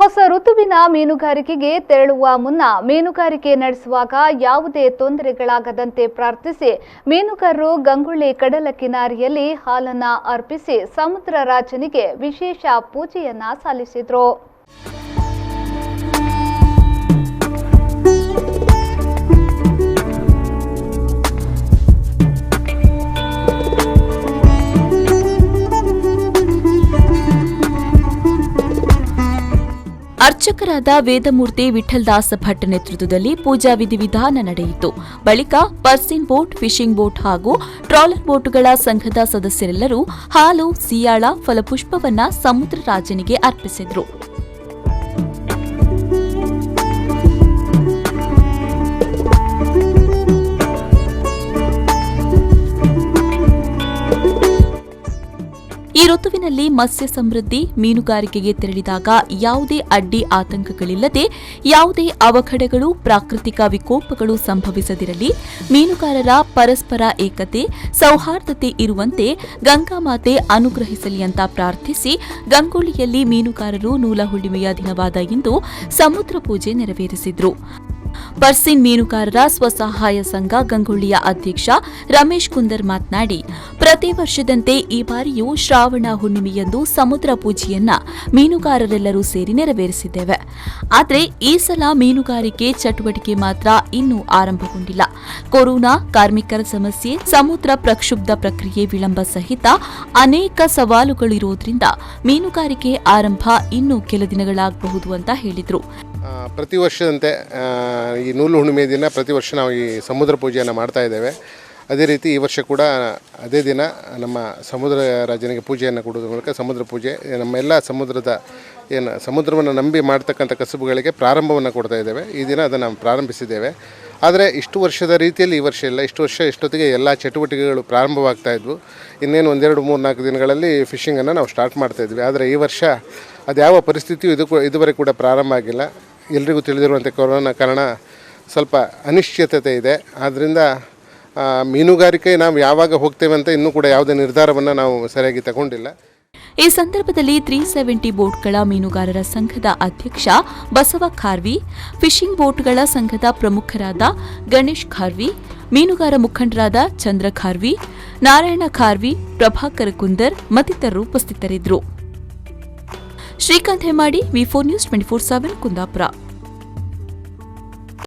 ಹೊಸ ಋತುವಿನ ಮೀನುಗಾರಿಕೆಗೆ ತೆರಳುವ ಮುನ್ನ ಮೀನುಗಾರಿಕೆ ನಡೆಸುವಾಗ ಯಾವುದೇ ತೊಂದರೆಗಳಾಗದಂತೆ ಪ್ರಾರ್ಥಿಸಿ ಮೀನುಗಾರರು ಗಂಗೊಳ್ಳಿ ಕಡಲ ಕಿನಾರೆಯಲ್ಲಿ ಹಾಲನ್ನು ಅರ್ಪಿಸಿ ಸಮುದ್ರ ರಾಜನಿಗೆ ವಿಶೇಷ ಪೂಜೆಯನ್ನ ಸಲ್ಲಿಸಿದರು. ಅರ್ಚಕರಾದ ವೇದಮೂರ್ತಿ ವಿಠಲದಾಸ ಭಟ್ ನೇತೃತ್ವದಲ್ಲಿ ಪೂಜಾ ವಿಧಿವಿಧಾನ ನಡೆಯಿತು. ಬಳಿಕ ಪರ್ಸಿನ್ ಬೋಟ್, ಫಿಶಿಂಗ್ ಬೋಟ್ ಹಾಗೂ ಟ್ರಾಲರ್ ಬೋಟ್ಗಳ ಸಂಘದ ಸದಸ್ಯರೆಲ್ಲರೂ ಹಾಲು, ಸಿಯಾಳ, ಫಲಪುಷ್ಪವನ್ನ ಸಮುದ್ರ ರಾಜನಿಗೆ ಅರ್ಪಿಸಿದರು. ಈ ಋತುವಿನಲ್ಲಿ ಮತ್ಸ್ಯ ಸಮೃದ್ಧಿ ಮೀನುಗಾರಿಕೆಗೆ ತೆರಳಿದಾಗ ಯಾವುದೇ ಅಡ್ಡಿ ಆತಂಕಗಳಿಲ್ಲದೆ ಯಾವುದೇ ಅವಘಡಗಳು, ಪ್ರಾಕೃತಿಕ ವಿಕೋಪಗಳು ಸಂಭವಿಸದಿರಲಿ, ಮೀನುಗಾರರ ಪರಸ್ಪರ ಏಕತೆ, ಸೌಹಾರ್ದತೆ ಇರುವಂತೆ ಗಂಗಾಮಾತೆ ಅನುಗ್ರಹಿಸಲಿ ಅಂತ ಪ್ರಾರ್ಥಿಸಿ ಗಂಗೊಳ್ಳಿಯಲ್ಲಿ ಮೀನುಗಾರರು ನೂಲ ಹುಣ್ಣಿಮೆಯ ದಿನವಾದ ಇಂದು ಸಮುದ್ರ ಪೂಜೆ ನೆರವೇರಿಸಿದರು. ಪರ್ಸಿನ್ ಮೀನುಗಾರರ ಸ್ವಸಹಾಯ ಸಂಘ ಗಂಗೊಳ್ಳಿಯ ಅಧ್ಯಕ್ಷ ರಮೇಶ್ ಕುಂದರ್ ಮಾತನಾಡಿ, ಪ್ರತಿ ವರ್ಷದಂತೆ ಈ ಬಾರಿಯೂ ಶ್ರಾವಣ ಹುಣ್ಣಿಮೆಯಂದು ಸಮುದ್ರ ಪೂಜೆಯನ್ನ ಮೀನುಗಾರರೆಲ್ಲರೂ ಸೇರಿ ನೆರವೇರಿಸಿದ್ದೇವೆ. ಆದರೆ ಈ ಸಲ ಮೀನುಗಾರಿಕೆ ಚಟುವಟಿಕೆ ಮಾತ್ರ ಇನ್ನೂ ಆರಂಭಗೊಂಡಿಲ್ಲ. ಕೊರೋನಾ, ಕಾರ್ಮಿಕರ ಸಮಸ್ಯೆ, ಸಮುದ್ರ ಪ್ರಕ್ಷುಬ್ಧ ಪ್ರಕ್ರಿಯೆ ವಿಳಂಬ ಸಹಿತ ಅನೇಕ ಸವಾಲುಗಳಿರುವುದರಿಂದ ಮೀನುಗಾರಿಕೆ ಆರಂಭ ಇನ್ನೂ ಕೆಲ ದಿನಗಳಾಗಬಹುದು ಅಂತ ಹೇಳಿದರು. ಪ್ರತಿ ವರ್ಷದಂತೆ ಈ ನೂಲು ಹುಣ್ಣಿಮೆ ದಿನ ಪ್ರತಿ ವರ್ಷ ನಾವು ಈ ಸಮುದ್ರ ಪೂಜೆಯನ್ನು ಮಾಡ್ತಾ ಇದ್ದೇವೆ. ಅದೇ ರೀತಿ ಈ ವರ್ಷ ಕೂಡ ಅದೇ ದಿನ ನಮ್ಮ ಸಮುದ್ರ ರಾಜನಿಗೆ ಪೂಜೆಯನ್ನು ಕೊಡೋದ್ರ ಮೂಲಕ ಸಮುದ್ರ ಪೂಜೆ ನಮ್ಮೆಲ್ಲ ಸಮುದ್ರವನ್ನು ನಂಬಿ ಮಾಡ್ತಕ್ಕಂಥ ಕಸುಬುಗಳಿಗೆ ಪ್ರಾರಂಭವನ್ನು ಕೊಡ್ತಾ ಇದ್ದೇವೆ. ಈ ದಿನ ಅದನ್ನು ನಾವು ಪ್ರಾರಂಭಿಸಿದ್ದೇವೆ. ಆದರೆ ಇಷ್ಟು ವರ್ಷದ ರೀತಿಯಲ್ಲಿ ಈ ವರ್ಷ ಇಲ್ಲ. ಇಷ್ಟು ವರ್ಷ ಇಷ್ಟೊತ್ತಿಗೆ ಎಲ್ಲ ಚಟುವಟಿಕೆಗಳು ಪ್ರಾರಂಭವಾಗ್ತಾ ಇದ್ವು. ಇನ್ನೇನು 1, 2, 3, 4 ದಿನಗಳಲ್ಲಿ ಫಿಶಿಂಗನ್ನು ನಾವು ಸ್ಟಾರ್ಟ್ ಮಾಡ್ತಾಯಿದ್ವಿ. ಆದರೆ ಈ ವರ್ಷ ಅದ್ಯಾವ ಪರಿಸ್ಥಿತಿಯು ಇದುವರೆಗೆ ಕೂಡ ಪ್ರಾರಂಭ ಆಗಿಲ್ಲ. ಎಲ್ರಿಗೂ ತಿಳಿದಿರುವಂತೆ ಕೊರೋನಾ ಕಾರಣ ಸ್ವಲ್ಪ ಅನಿಶ್ಚಿತತೆ ಇದೆ. ಆದ್ದರಿಂದ ಮೀನುಗಾರಿಕೆ ನಾವು ಯಾವಾಗ ಹೋಗ್ತೇವೆ ಅಂತ ಇನ್ನೂ ಕೂಡ ಯಾವುದೇ ನಿರ್ಧಾರವನ್ನು ನಾವು ಸರಿಯಾಗಿ ತಗೊಂಡಿಲ್ಲ. ಈ ಸಂದರ್ಭದಲ್ಲಿ 370 ಬೋಟ್ಗಳ ಮೀನುಗಾರರ ಸಂಘದ ಅಧ್ಯಕ್ಷ ಬಸವ ಖಾರ್ವಿ, ಫಿಶಿಂಗ್ ಬೋಟ್ಗಳ ಸಂಘದ ಪ್ರಮುಖರಾದ ಗಣೇಶ್ ಖಾರ್ವಿ, ಮೀನುಗಾರ ಮುಖಂಡರಾದ ಚಂದ್ರ ಖಾರ್ವಿ, ನಾರಾಯಣ ಖಾರ್ವಿ, ಪ್ರಭಾಕರ ಕುಂದರ್ ಮತ್ತಿತರರು ಉಪಸ್ಥಿತರಿದ್ದರು. ಶ್ರೀಕಾಂತ್ ಹೆಮ್ಮಾಡಿ, ವಿ4 ನ್ಯೂಸ್ 24/7 ಕುಂದಾಪುರ.